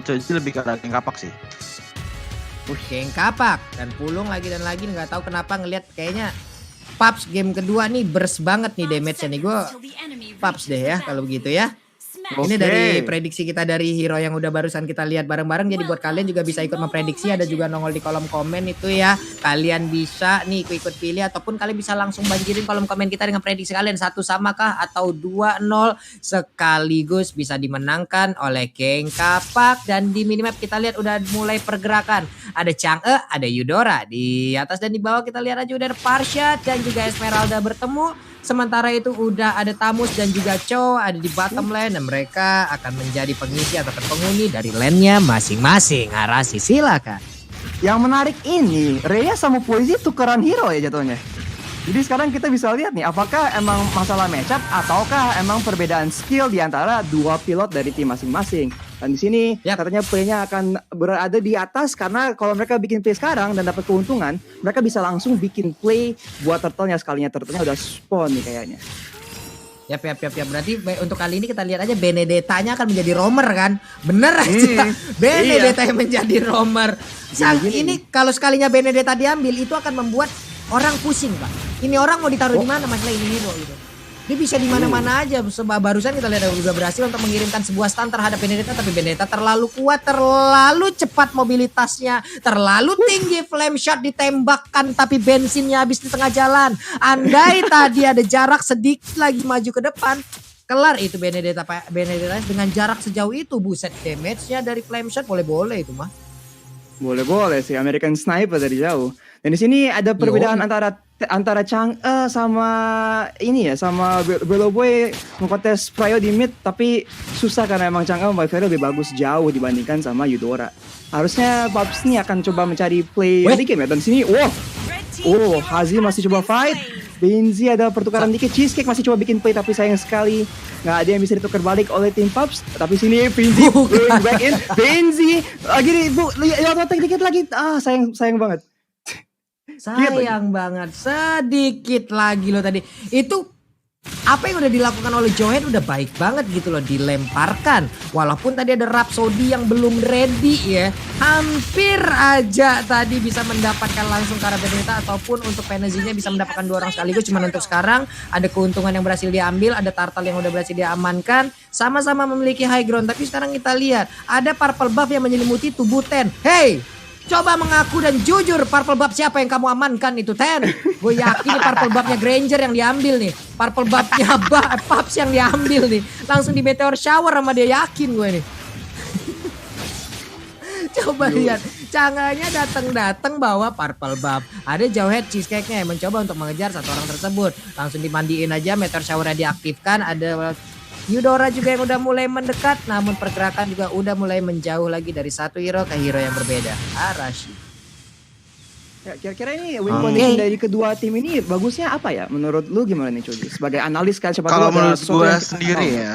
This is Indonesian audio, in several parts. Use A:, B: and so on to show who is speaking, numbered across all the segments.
A: Choji lebih ke arah geng kapak sih.
B: Geng kapak dan pulung lagi dan lagi, nggak tahu kenapa ngelihat kayaknya Paps game kedua nih burst banget nih damage-nya nih. Gue Paps deh ya kalau begitu ya. Ini dari prediksi kita dari hero yang udah barusan kita lihat bareng-bareng. Jadi buat kalian juga bisa ikut memprediksi. Ada juga nongol di kolom komen itu ya. Kalian bisa nih ikut pilih. Ataupun kalian bisa langsung banjirin kolom komen kita dengan prediksi kalian. 1 sama kah atau 2-0. Sekaligus bisa dimenangkan oleh geng kapak. Dan di minimap kita lihat udah mulai pergerakan. Ada Chang'e, ada Eudora. Di atas dan di bawah kita lihat aja udah ada Parshad dan juga Esmeralda bertemu. Sementara itu udah ada Tamus dan juga Cho ada di bottom lane dan mereka akan menjadi pengisi atau penghuni dari lane-nya masing-masing. Arasi silakan.
C: Yang menarik ini, Rhea sama Poise tukeran hero ya jatuhnya. Jadi sekarang kita bisa lihat nih, apakah emang masalah matchup ataukah emang perbedaan skill di antara dua pilot dari tim masing-masing. Dan di sini katanya play-nya akan berada di atas karena kalau mereka bikin play sekarang dan dapat keuntungan, mereka bisa langsung bikin play buat turtle-nya sekalinya turtle-nya udah spawn nih kayaknya.
B: Yap. Berarti untuk kali ini kita lihat aja Benedetta-nya akan menjadi roamer kan? Bener aja. Benedetta yang menjadi roamer. Ini kalau sekalinya Benedetta diambil itu akan membuat orang pusing, Pak. Ini orang mau ditaruh di mana masalah ini hero gitu. Dia bisa di mana-mana aja. Sebab barusan kita lihat juga berhasil untuk mengirimkan sebuah stun terhadap Benedetta, tapi Benedetta terlalu kuat, terlalu cepat mobilitasnya, terlalu tinggi flame shot ditembakkan tapi bensinnya habis di tengah jalan. Andai tadi ada jarak sedikit lagi maju ke depan, kelar itu Benedetta dengan jarak sejauh itu. Buset, damage-nya dari flame shot boleh-boleh itu mah.
C: Boleh-boleh sih, American Sniper dari jauh. Dan di sini ada perbedaan antara Chang'e sama ini ya, sama Beloboy mengkontes Pryo di mid, tapi susah karena emang Chang'e sama Vero lebih bagus jauh dibandingkan sama Eudora. Harusnya Paps nih akan coba mencari play di game ya. Dan di sini, Hazi masih coba fight. Benzi ada pertukaran dikit, Cheesecake masih coba bikin play tapi sayang sekali nggak ada yang bisa ditukar balik oleh tim Paps. Tapi sini Benzi going back in, Benzi lagi nih lihat dikit lagi, sayang banget.
B: Sayang banget, sedikit lagi loh tadi. Itu apa yang udah dilakukan oleh Johan udah baik banget gitu loh, dilemparkan. Walaupun tadi ada Rhapsody yang belum ready ya. Hampir aja tadi bisa mendapatkan langsung ke arah Benedetta ataupun untuk Penezi-nya bisa mendapatkan 2 orang sekaligus. Cuman untuk sekarang ada keuntungan yang berhasil diambil, ada Turtle yang udah berhasil diamankan. Sama-sama memiliki high ground, tapi sekarang kita lihat ada purple buff yang menyelimuti tubuh Ten. Hey! Coba mengaku dan jujur purple buff siapa yang kamu amankan itu Ten. Gue yakin nih purple buffnya Granger yang diambil nih. Purple buffnya Paps yang diambil nih. Langsung di meteor shower sama dia, yakin gue nih. Coba lihat, Chang'e-nya datang bawa purple buff. Ada Jawhead Cheesecake-nya yang mencoba untuk mengejar satu orang tersebut. Langsung dimandiin aja, meteor shower-nya diaktifkan. Ada Eudora juga yang udah mulai mendekat, namun pergerakan juga udah mulai menjauh lagi dari satu hero ke hero yang berbeda. Arashi.
C: Ya, kira-kira ini win condition dari kedua tim ini bagusnya apa ya? Menurut lu gimana nih Choji? Sebagai analis kan siapa tahu.
A: Kalau menurut gue sendiri ya.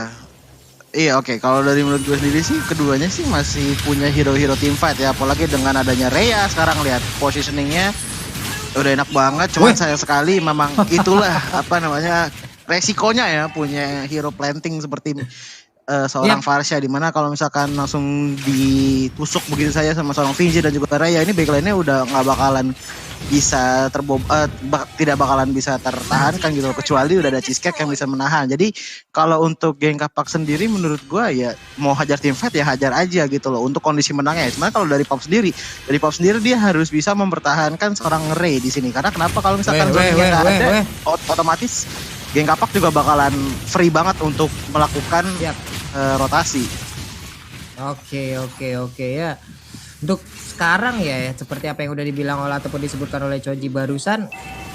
A: Iya oke. Kalau dari menurut gue sendiri sih keduanya sih masih punya hero-hero team fight ya. Apalagi dengan adanya Rhea sekarang lihat positioningnya udah enak banget. Cuman sayang sekali memang itulah apa namanya resikonya ya punya hero planting seperti seorang Farsha, dimana kalau misalkan langsung ditusuk begitu saja sama seorang Vinci dan juga Raya, ini backline-nya udah nggak bakalan bisa tidak bakalan bisa tertahankan gitu loh, kecuali udah ada Cheesecake yang bisa menahan. Jadi kalau untuk geng kapak sendiri menurut gua ya mau hajar tim fight ya hajar aja gitu loh untuk kondisi menangnya. Sebenarnya kalau dari Pop sendiri dia harus bisa mempertahankan seorang Ray di sini, karena kenapa kalau misalkan zonnya nggak ada otomatis geng kapak juga bakalan free banget untuk melakukan rotasi.
B: Oke ya. Untuk sekarang ya seperti apa yang udah dibilang oleh ataupun disebutkan oleh Choji barusan,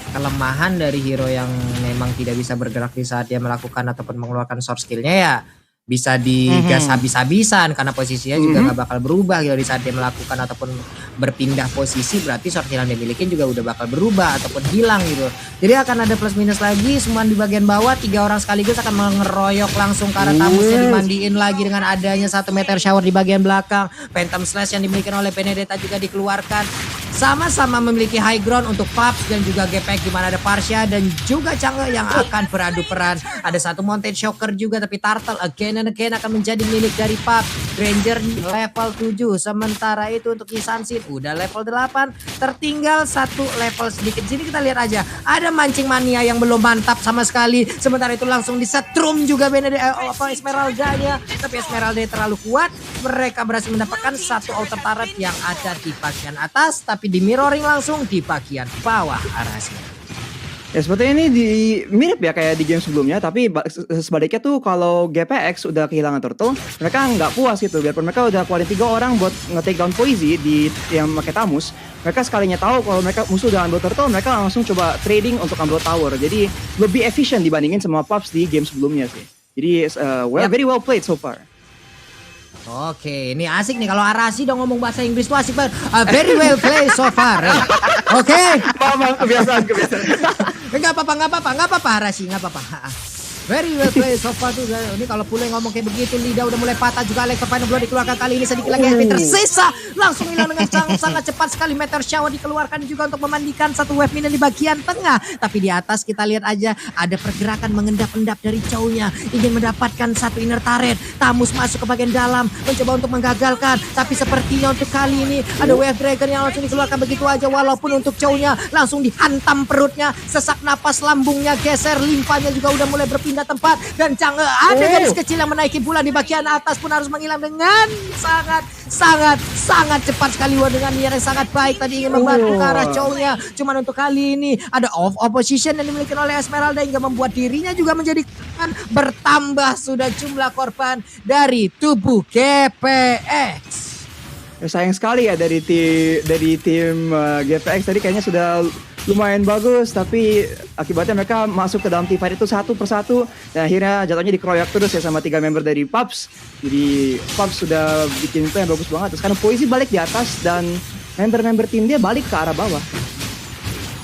B: kelemahan dari hero yang memang tidak bisa bergerak di saat dia melakukan ataupun mengeluarkan source skillnya ya bisa digas habis-habisan karena posisinya juga nggak bakal berubah gitu di saat dia melakukan ataupun berpindah posisi, berarti source skill yang dia miliki juga udah bakal berubah ataupun hilang gitu. Jadi akan ada plus minus lagi, semua di bagian bawah 3 orang sekaligus akan mengeroyok langsung ke arah Tamusnya, dimandiin lagi dengan adanya satu meteor shower di bagian belakang. Phantom Slash yang dimiliki oleh Benedetta juga dikeluarkan. sama-sama memiliki high ground untuk Paps dan juga GPX, di mana ada Parsha dan juga Chang'e yang akan beradu peran. Ada satu Mountain Shocker juga, tapi Turtle again and again akan menjadi milik dari Paps. Granger level 7, sementara itu untuk Yisansin udah level 8, tertinggal satu level sedikit. Sini kita lihat aja, ada Mancing Mania yang belum mantap sama sekali, sementara itu langsung disetrum juga Esmeralda-nya, tapi Esmeralda terlalu kuat. Mereka berhasil mendapatkan satu outer turret yang ada di bagian atas, tapi di mirroring langsung di bagian bawah arahnya.
C: Ya seperti ini mirip ya kayak di game sebelumnya, tapi sebaliknya tuh kalau GPX udah kehilangan turtle, mereka nggak puas gitu. Biarpun mereka udah keluarin 3 orang buat nge-take down Poise di yang pakai Tamus, mereka sekalinya tahu kalau mereka musuh udah ambil turtle, mereka langsung coba trading untuk ambil tower. Jadi lebih efisien dibandingin sama Paps di game sebelumnya sih. Jadi very well played so far.
B: Oke, ini asik nih kalau Arashi dong ngomong bahasa Inggris tuh asik banget. Very well played so far. Oke.
C: Maaf, kebiasaan.
B: Enggak apa-apa Arashi, enggak apa-apa. Very well played so far tuh. Ini kalau Pule ngomong kayak begitu, lidah udah mulai patah juga. Alex Final Blow dikeluarkan kali ini, sedikit lagi HP tersisa. Langsung hilang dengan sangat cepat sekali. Meteor Shower dikeluarkan juga untuk memandikan satu wave minion di bagian tengah. Tapi di atas kita lihat aja ada pergerakan mengendap-endap dari Chow-nya. Ingin mendapatkan satu inner turret. Tamus masuk ke bagian dalam, mencoba untuk menggagalkan. Tapi sepertinya untuk kali ini ada Wave Dragon yang langsung dikeluarkan begitu aja. Walaupun untuk Chow-nya langsung dihantam perutnya, sesak napas lambungnya geser, limfanya juga udah mulai berpindah tempat, dan Chang'e ada garis kecil yang menaiki bulan di bagian atas pun harus menghilang dengan sangat cepat sekali. Dengan niat yang sangat baik tadi ingin membantu ke arah Chow-nya, cuman untuk kali ini ada opposition yang dimiliki oleh Esmeralda hingga membuat dirinya juga menjadi bertambah sudah jumlah korban dari tubuh GPX.
C: Ya, sayang sekali ya dari tim GPX tadi kayaknya sudah lumayan bagus, tapi akibatnya mereka masuk ke dalam team fight itu satu persatu dan akhirnya jatuhnya dikeroyak terus ya sama 3 member dari Paps. Jadi Paps sudah bikin play yang bagus banget. Terus sekarang Poise balik di atas dan member-member tim dia balik ke arah bawah.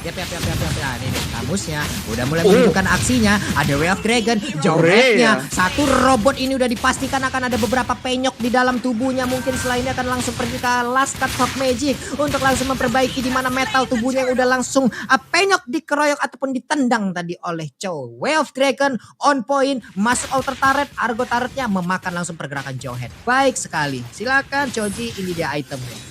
B: Ya. Ini Tamusnya udah mulai menunjukkan aksinya. Ada Wave Dragon, Joretnya. Satu robot ini udah dipastikan akan ada beberapa penyok di dalam tubuhnya. Mungkin selainnya akan langsung pergi ke Last Cut of Magic untuk langsung memperbaiki di mana metal tubuhnya yang udah langsung penyok dikeroyok ataupun ditendang tadi oleh Chow. Wave Dragon on point, masuk outer turret, Argo turretnya memakan langsung pergerakan Jowhead. Baik sekali. Silakan Choji, ini dia itemnya.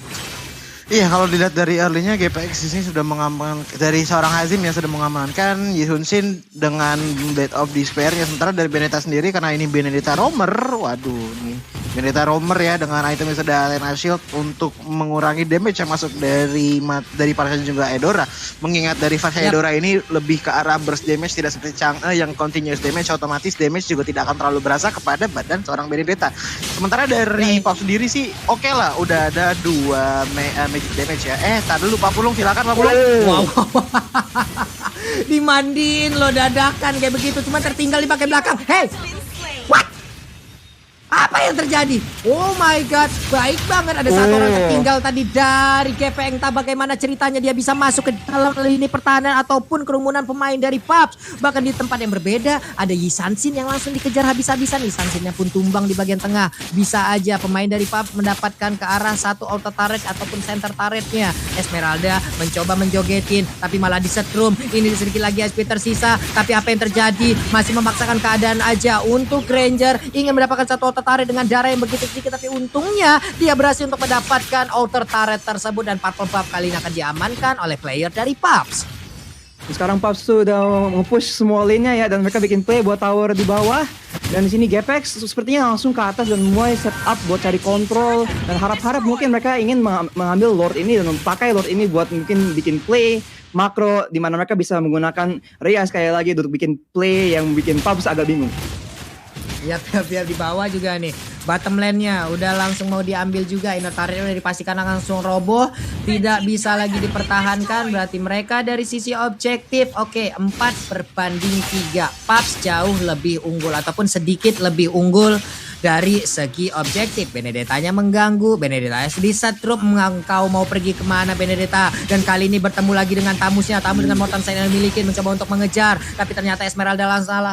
A: Iya, kalau dilihat dari early-nya GPX di sini sudah mengamankan dari seorang Hazim yang sudah mengamankan Yihunsin dengan Blade of Despair-nya. Sementara dari Benedetta sendiri karena ini Benedetta Roamer, waduh nih Benedetta Roamer ya dengan item yang sudah Lena Shield untuk mengurangi damage yang masuk dari Parsha juga Eudora. Mengingat dari Parsha Eudora ini lebih ke arah burst damage, tidak seperti Chang'e yang continuous damage, otomatis damage juga tidak akan terlalu berasa kepada badan seorang Benedetta. Sementara dari Pop sendiri sih oke lah, udah ada 2 magic damage ya. Tar dulu Pak Pulung, silakan Pak Pulung.
B: Wow. Dimandiin lo dadakan kayak begitu, cuma tertinggal di bagian belakang. Hey, what? Apa yang terjadi? Oh my god, baik banget ada satu orang tertinggal tadi dari GPX. Entah bagaimana ceritanya dia bisa masuk ke dalam lini pertahanan ataupun kerumunan pemain dari Paps. Bahkan di tempat yang berbeda ada Yisansin yang langsung dikejar habis-habisan. Yisansinnya pun tumbang di bagian tengah. Bisa aja pemain dari Paps mendapatkan ke arah satu outer turret ataupun center turretnya. Esmeralda mencoba menjogetin tapi malah disetrum. Ini sedikit lagi HP tersisa, tapi apa yang terjadi? Masih memaksakan keadaan aja untuk Granger ingin mendapatkan satu outer turret dengan darah yang begitu sedikit, tapi untungnya dia berhasil untuk mendapatkan outer turret tersebut dan Purple Buff kali ini akan diamankan oleh player dari Paps.
C: Sekarang Paps tuh udah nge-push semua lane-nya ya, dan mereka bikin play buat tower di bawah. Dan di sini GPX sepertinya langsung ke atas dan mulai set up buat cari kontrol, dan harap-harap mungkin mereka ingin mengambil Lord ini dan memakai Lord ini buat mungkin bikin play makro di mana mereka bisa menggunakan Rhea sekali lagi untuk bikin play yang bikin Paps agak bingung.
B: Ya, biar di bawah juga nih. Bottom lane-nya udah langsung mau diambil juga. Inner turret udah dipastikan langsung roboh. Tidak bisa lagi dipertahankan. Berarti mereka dari sisi objektif, oke, 4/3. Paps jauh lebih unggul ataupun sedikit lebih unggul dari segi objektif. Benedettanya mengganggu, Benedetta di setrup, engkau mau pergi kemana Benedetta? Dan kali ini bertemu lagi dengan Tamusnya, Tamus dengan Mortal Sign yang dimiliki mencoba untuk mengejar, tapi ternyata Esmeralda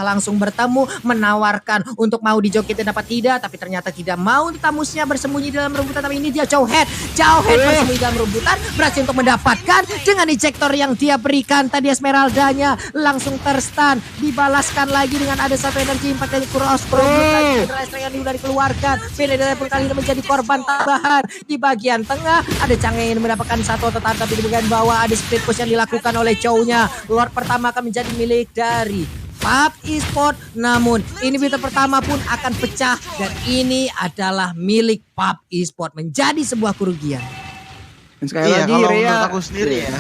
B: langsung bertemu, menawarkan untuk mau dijokitin dapat tidak, tapi ternyata tidak mau. Tamusnya bersembunyi dalam rebutan, tapi ini dia Jauhead bersembunyi dalam rebutan, berhasil untuk mendapatkan dengan ejector yang dia berikan tadi. Esmeraldanya langsung terstun, dibalaskan lagi dengan ada satu energi impact dari cross lagi yang sudah dikeluarkan. Benedetta pun kali ini menjadi korban tambahan. Di bagian tengah ada Chang yang ingin mendapatkan satu tetapi tapi di bagian bawah ada split push yang dilakukan oleh Chow-nya. Lord pertama akan menjadi milik dari PUBG Esport, namun inhibitor pertama pun akan pecah dan ini adalah milik PUBG Esport, menjadi sebuah kerugian.
C: Dan sekali lagi
A: kalau
C: Rea,
A: menurut aku sendiri ya,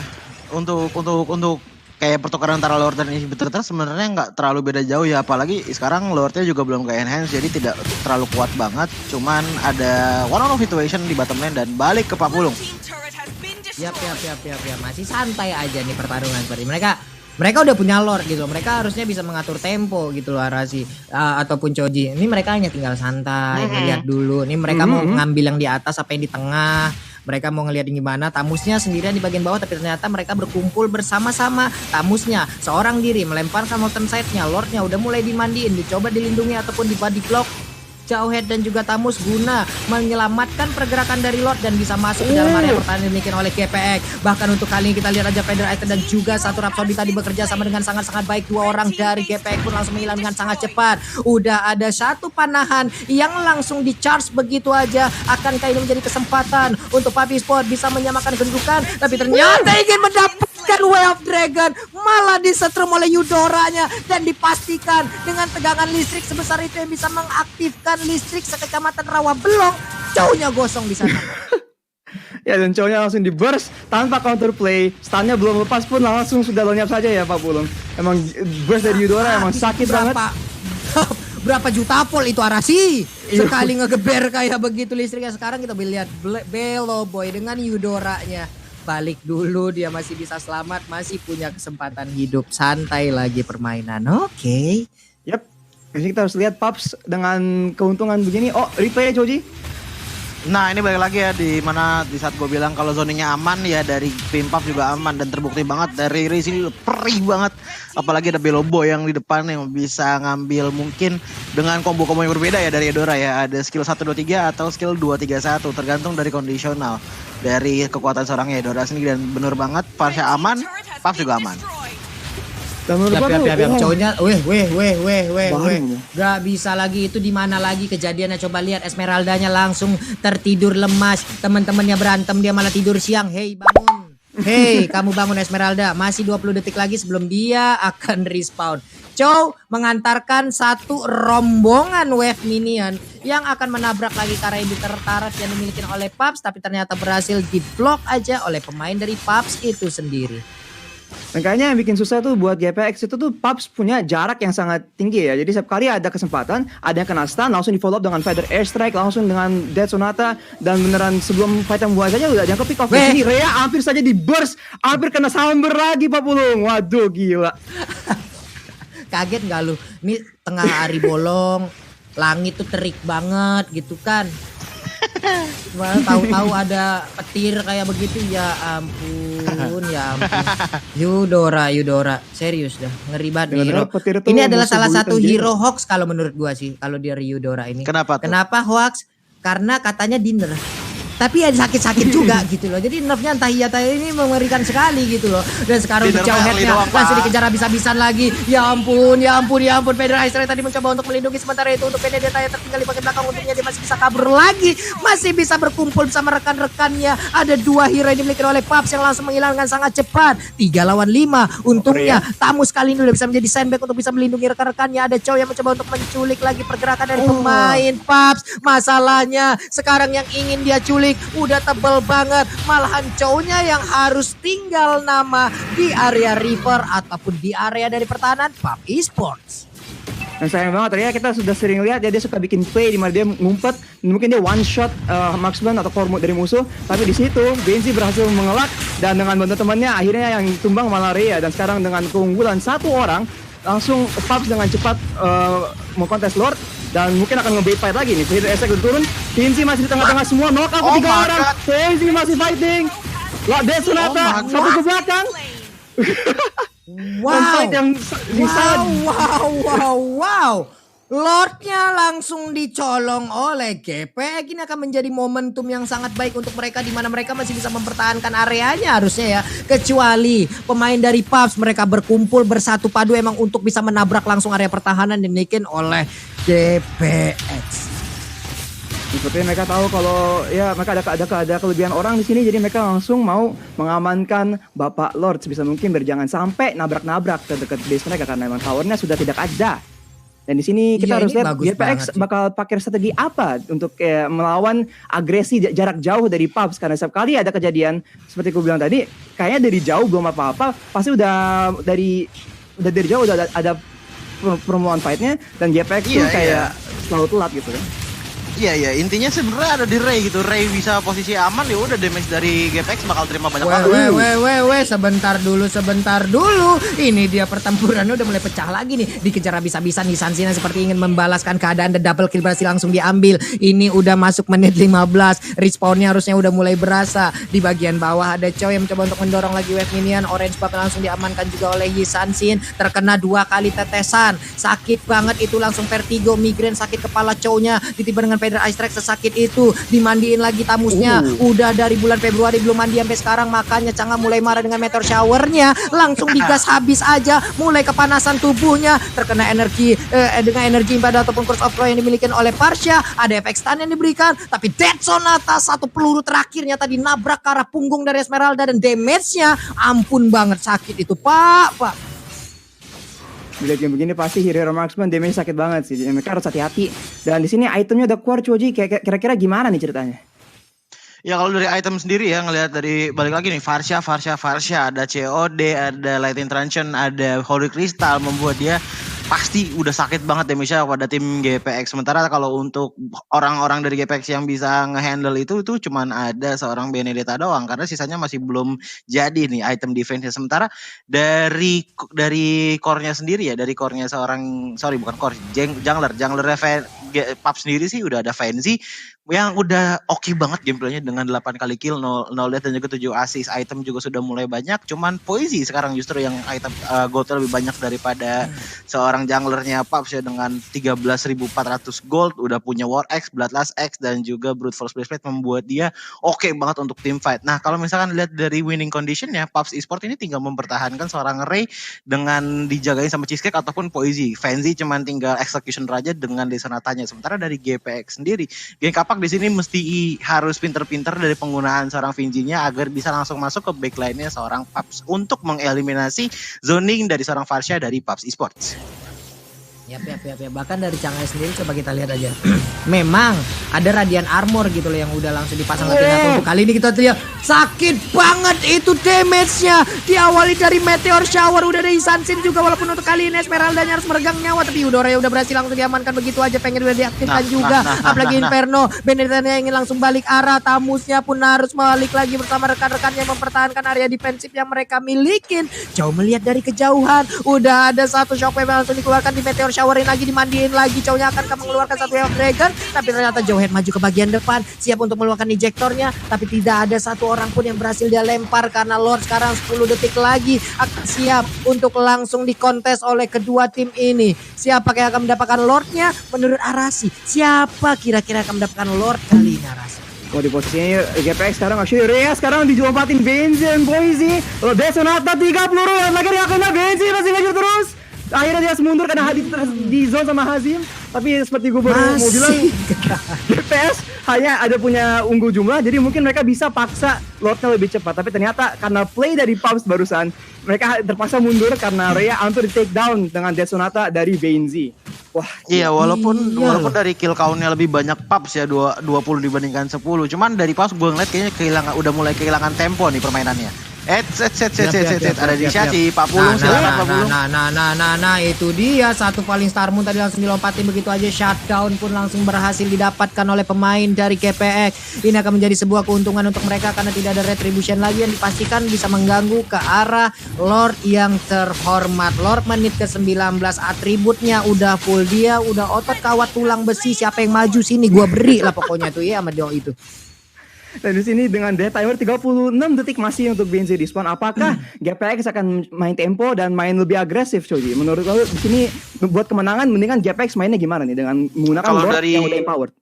A: untuk kayak pertukaran antara Lord dan inhibitor sebenarnya nggak terlalu beda jauh ya, apalagi sekarang Lordnya juga belum ke enhance, jadi tidak terlalu kuat banget. Cuman ada one on situation di bottom lane dan balik ke Papulung.
B: Yap, masih santai aja nih pertarungan seperti mereka udah punya Lord gitu. Mereka harusnya bisa mengatur tempo gitu loh, Arasi ataupun Choji. Ini mereka hanya tinggal santai, ngeliat dulu. Nih mereka mau ngambil yang di atas apa yang di tengah. Mereka mau ngeliat gimana. Tamusnya sendirian di bagian bawah, tapi ternyata mereka berkumpul bersama-sama. Tamusnya seorang diri melemparkan Molten Side-nya. Lordnya udah mulai dimandiin, dicoba dilindungi ataupun di body block. Jauhead dan juga Tamus guna menyelamatkan pergerakan dari Lord dan bisa masuk ke dalam area pertahanan dimiliki oleh GPX. Bahkan untuk kali ini kita lihat aja Vader Item dan juga satu Rhapsody tadi bekerja sama dengan sangat-sangat baik. Dua orang dari GPX pun langsung menghilang dengan sangat cepat. Udah ada satu panahan yang langsung di charge begitu aja. Akankah ini menjadi kesempatan untuk PUBG Esport bisa menyamakan kedudukan? Tapi ternyata ingin mendapatkan Way of Dragon, malah disetrum oleh Eudora-nya dan dipastikan dengan tegangan listrik sebesar itu yang bisa mengaktifkan listrik sekecamatan rawa belong. Jauhnya gosong di sana.
C: Ya, dan Chow-nya langsung di burst tanpa counterplay. Stunnya belum lepas pun langsung sudah lenyap saja ya Pak Pulung. Emang burst dari Eudora emang sakit banget.
B: Berapa juta pol itu Arasi? Sekali ngegeber kayak begitu listriknya. Sekarang kita lihat Belo Boy dengan Eudora-nya. Balik dulu, dia masih bisa selamat, masih punya kesempatan hidup, santai lagi permainan. Oke.
C: Yap. Jadi kita harus lihat Paps dengan keuntungan begini. Oh, replay Choji.
A: Nah ini balik lagi ya, di mana di saat gue bilang kalau zoningnya aman ya, dari tim PUBG juga aman dan terbukti banget dari Riz ini perih banget. Apalagi ada Belobo yang di depan yang bisa ngambil mungkin dengan combo-combo yang berbeda ya dari Eudora ya. Ada skill 1-2-3 atau skill 2-3-1 tergantung dari kondisional dari kekuatan seorang Eudora sendiri. Dan bener banget, Farsha aman, PUBG juga aman.
C: Dan menurut gua
B: Cowoknya, gak bisa lagi, itu di mana lagi kejadiannya. Coba lihat Esmeraldanya langsung tertidur lemas. Teman-temannya berantem, dia malah tidur siang. Hei bangun, hei kamu bangun Esmeralda. Masih 20 detik lagi sebelum dia akan respawn. Chow mengantarkan satu rombongan wave minion yang akan menabrak lagi inhibitor turret yang dimiliki oleh PUBG, tapi ternyata berhasil diblok aja oleh pemain dari PUBG itu sendiri.
C: Dan kayaknya yang bikin susah tuh buat GPX itu tuh PUBG punya jarak yang sangat tinggi ya. Jadi setiap kali ada kesempatan, ada yang kena stun, langsung di follow up dengan Feather Airstrike, langsung dengan Death Sonata, dan beneran sebelum fight yang mulai saja udah yang ke pick off. Di sini Rea hampir saja di burst, hampir kena samber lagi Pak Pulung. Waduh gila.
B: Kaget gak lu? Ini tengah hari bolong, langit tuh terik banget gitu kan. Tahu-tahu ada petir kayak begitu, ya ampun, ya ampun. Eudora, serius dah, ngeri banget nih hero. Ini adalah salah satu hero hoax kalau menurut gua sih, kalau dia Eudora ini.
A: Kenapa tuh?
B: Kenapa hoax? Karena katanya dinner. Tapi ada sakit-sakit juga gitu loh. Jadi nerfnya entah iya ini mengerikan sekali gitu loh. Dan sekarang Jauheadnya langsung dikejar habis-habisan lagi. Ya ampun. Vader Icestrike tadi mencoba untuk melindungi, sementara itu untuk Benedetta yang tertinggal di bagian belakang, untungnya dia masih bisa kabur lagi. Masih bisa berkumpul bersama rekan-rekannya. Ada dua hero yang dimiliki oleh PUBG yang langsung menghilangkan sangat cepat. 3 lawan 5. Untungnya Tamus kali ini udah bisa menjadi sandbag untuk bisa melindungi rekan-rekannya. Ada Chow yang mencoba untuk menculik lagi pergerakan dari pemain PUBG. Masalahnya sekarang yang ingin dia culik udah tebel banget, malahan Chow-nya yang harus tinggal nama di area river ataupun di area dari pertahanan PUBG Esports.
C: Dan sayang banget ya, kita sudah sering lihat ya, dia suka bikin play di mana dia ngumpet, mungkin dia one shot marksman atau core dari musuh, tapi di situ Benzi berhasil mengelak dan dengan bantu temannya akhirnya yang tumbang malah Rea. Dan sekarang dengan keunggulan satu orang, langsung PUBG dengan cepat mau kontes Lord. dan mungkin akan nge-bait fight lagi nih. Hidden Aspect udah turun, Kenzie masih di tengah-tengah semua, knock out
A: Oh
C: ketiga
A: my
C: orang.
A: God.
C: Kenzie masih fighting. Lah Desonata
A: Oh my
C: satu ke belakang. Dan
B: Wow.
C: fight yang
B: Wow. Lordnya langsung dicolong oleh GPX. Ini akan menjadi momentum yang sangat baik untuk mereka, di mana mereka masih bisa mempertahankan areanya harusnya ya. Kecuali pemain dari PUBG mereka berkumpul bersatu padu emang untuk bisa menabrak langsung area pertahanan dimiliki oleh GPX.
C: sepertinya mereka tahu kalau ya mereka ada kelebihan orang di sini, jadi mereka langsung mau mengamankan Bapak Lord sebisa mungkin biar jangan sampai nabrak-nabrak ke dekat base mereka karena memang towernya sudah tidak ada. Dan di sini kita
B: Iya,
C: harus
B: ini
C: lihat
B: bagus
C: GPX
B: banget sih.
C: bakal pakai strategi apa untuk melawan agresi jarak jauh dari PUBG, karena setiap kali ada kejadian seperti aku bilang tadi, kayaknya dari jauh belum apa-apa, pasti udah dari jauh udah ada permulaan fightnya, dan GPX tuh
A: Iya,
C: kayak selalu telat gitu kan.
A: Iya, intinya sebenarnya ada di Ray gitu. Ray bisa posisi aman, ya udah damage dari GPX bakal terima banyak banget.
B: Sebentar dulu. Ini dia pertempurannya udah mulai pecah lagi nih. Dikejar habis-habisan nih, Sansina seperti ingin membalaskan keadaan, dan double kill berhasil langsung diambil. Ini udah masuk menit 15. Respawnnya harusnya udah mulai berasa. Di bagian bawah ada Chow yang mencoba untuk mendorong lagi wave minion. Orange buff langsung diamankan juga oleh Yi Sansin. Terkena 2 kali tetesan. Sakit banget itu, langsung vertigo, migrain, sakit kepala Chow-nya. Ditiba dengan Pedro Ice Strike sesakit itu. Dimandiin lagi tamusnya. Udah dari bulan Februari belum mandi sampai sekarang, makanya Chang'e mulai marah dengan meteor showernya. Langsung digas habis aja, mulai kepanasan tubuhnya. Terkena energi dengan energi ibadah ataupun Curse of Crow yang dimiliki oleh Parsha. Ada efek stun yang diberikan, tapi Dead Sonata satu peluru terakhirnya tadi nabrak ke arah punggung dari Esmeralda, dan damage-nya ampun banget sakit itu Pak.
C: Dilihat game begini pasti hero marksman damage sakit banget sih. Jadi mereka harus hati-hati. Dan di sini itemnya udah keluar Choji. Kira-kira gimana nih ceritanya?
A: Ya kalau dari item sendiri ya, ngelihat dari balik lagi nih Farsha, ada COD, ada Lightning Truncheon, ada Holy Crystal, membuat dia pasti udah sakit banget damage-nya pada tim GPX. Sementara kalau untuk orang-orang dari GPX yang bisa ngehandle itu cuman ada seorang Benedetta doang, karena sisanya masih belum jadi nih item defense-nya. Sementara dari core-nya sendiri ya, dari core-nya bukan core, jungler PUBG sendiri sih udah ada Fancy yang udah oke banget gameplaynya dengan 8 kali kill, 0 death dan juga 7 assist. Item juga sudah mulai banyak, cuman Poisi sekarang justru yang item goldnya lebih banyak daripada seorang junglernya PUBG ya, dengan 13.400 gold, udah punya War X, Bloodlust X, dan juga Brute Force Breastplate, membuat dia oke banget untuk team fight. Nah kalau misalkan lihat dari winning conditionnya, PUBG Esports ini tinggal mempertahankan seorang Ray dengan dijagain sama Cheesecake ataupun Poisi. Fancy cuman tinggal execution raja dengan Desonatanya. Sementara dari GPX sendiri, geng kapak di sini mesti harus pinter-pinter dari penggunaan seorang Vinci-nya agar bisa langsung masuk ke backline-nya seorang PUBG untuk mengeliminasi zoning dari seorang Farsha dari PUBG Esports.
B: Ya. Bahkan dari Chang'e sendiri coba kita lihat aja. Memang ada Radiant Armor gitu loh yang udah langsung dipasang ke Tinggal. Untuk kali ini kita lihat sakit banget itu damage-nya. Diawali dari Meteor Shower, udah ada Isansin juga, walaupun untuk kali ini Esmeraldanya harus meregang nyawa, tapi Eudora udah berhasil langsung diamankan begitu aja, pengen udah diaktifkan juga. Apalagi Inferno, Benedetta yang ingin langsung balik arah, tamusnya pun harus balik lagi bersama rekan-rekannya mempertahankan area defensif yang mereka milikin. Jauh melihat dari kejauhan, udah ada satu shockwave yang langsung dikeluarkan di Meteor Showerin lagi, dimandiin lagi. Cownya akan mengeluarkan satu Wave Dragon, tapi ternyata Jowhead maju ke bagian depan, siap untuk mengeluarkan ejectornya, tapi tidak ada satu orang pun yang berhasil dia lempar, karena Lord sekarang 10 detik lagi akan siap untuk langsung dikontes oleh kedua tim ini. Siapa yang akan mendapatkan Lordnya? Menurut Arasi, siapa kira-kira akan mendapatkan Lord kali ini Arasi?
C: Oh, di posisinya GPX sekarang actually Rhea sekarang dijompatin Benzi and Poisi. Kalau Desonata 3 peluru lagi dia kena Benzi masih lanjut terus. Akhirnya dia harus mundur karena di zone sama Hazim. Tapi seperti gue baru mau bilang, GPX hanya ada punya unggul jumlah, jadi mungkin mereka bisa paksa Lordnya lebih cepat. Tapi ternyata karena play dari PUBG barusan, mereka terpaksa mundur karena Rhea hampir di take down dengan Desonata dari Benzi. Wah,
A: iya walaupun dari kill count-nya lebih banyak PUBG ya, 20 dibandingkan 10. Cuman dari PUBG gue ngeliat kayaknya udah mulai kehilangan tempo nih permainannya. Ada inisiasi Pak Pulung, silakan Pak Pulung.
B: Nah, itu dia satu Falling Star Moon tadi langsung dilompatin begitu aja, shutdown pun langsung berhasil didapatkan oleh pemain dari GPX. Ini akan menjadi sebuah keuntungan untuk mereka karena tidak ada retribution lagi yang dipastikan bisa mengganggu ke arah Lord yang terhormat. Lord menit ke-19, atributnya udah full, dia udah otot kawat tulang besi, siapa yang maju sini gua beri lah pokoknya tuh ya sama dia itu.
C: Dan di sini dengan dead timer 36 detik masih untuk BNZ di spawn. Apakah GPX akan main tempo dan main lebih agresif, Coji? Menurut lo di sini buat kemenangan mendingan GPX mainnya gimana nih dengan menggunakan Lord yang udah empowered?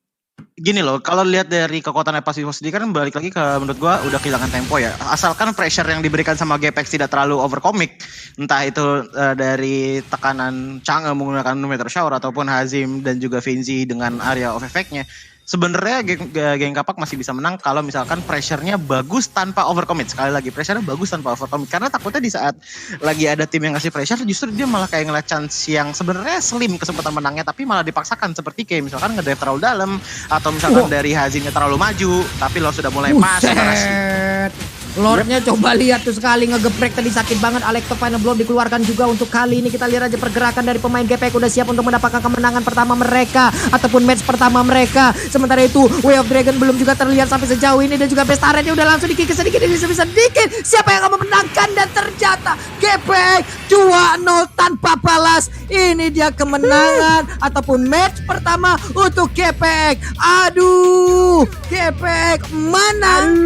A: Gini loh, kalau lihat dari kekuatan Epasivo sendiri kan balik lagi ke menurut gua udah kehilangan tempo ya. Asalkan pressure yang diberikan sama GPX tidak terlalu overcommit, entah itu dari tekanan Chang'e menggunakan Meteor Shower ataupun Hazim dan juga Finzi dengan area of effect-nya. Sebenarnya geng Kapak masih bisa menang kalau misalkan pressure-nya bagus tanpa overcommit. Sekali lagi, pressure-nya bagus tanpa overcommit. Karena takutnya di saat lagi ada tim yang ngasih pressure, justru dia malah kayak ngeliat chance yang sebenarnya slim kesempatan menangnya, tapi malah dipaksakan. Seperti kayak misalkan ngedrive terlalu dalam, atau misalkan dari Hazimnya terlalu maju, tapi lo sudah mulai pas.
B: Lordnya coba lihat tuh sekali ngegeprek tadi, sakit banget. Alecto Final Blow dikeluarkan juga untuk kali ini. Kita lihat aja pergerakan dari pemain GPX udah siap untuk mendapatkan kemenangan pertama mereka ataupun match pertama mereka. Sementara itu Way of Dragon belum juga terlihat sampai sejauh ini dan juga best turretnya udah langsung dikikis sedikit demi sedikit. Siapa yang akan memenangkan? Dan ternyata GPX 2-0 tanpa balas. Ini dia kemenangan ataupun match pertama untuk GPX. Aduh, GPX menang.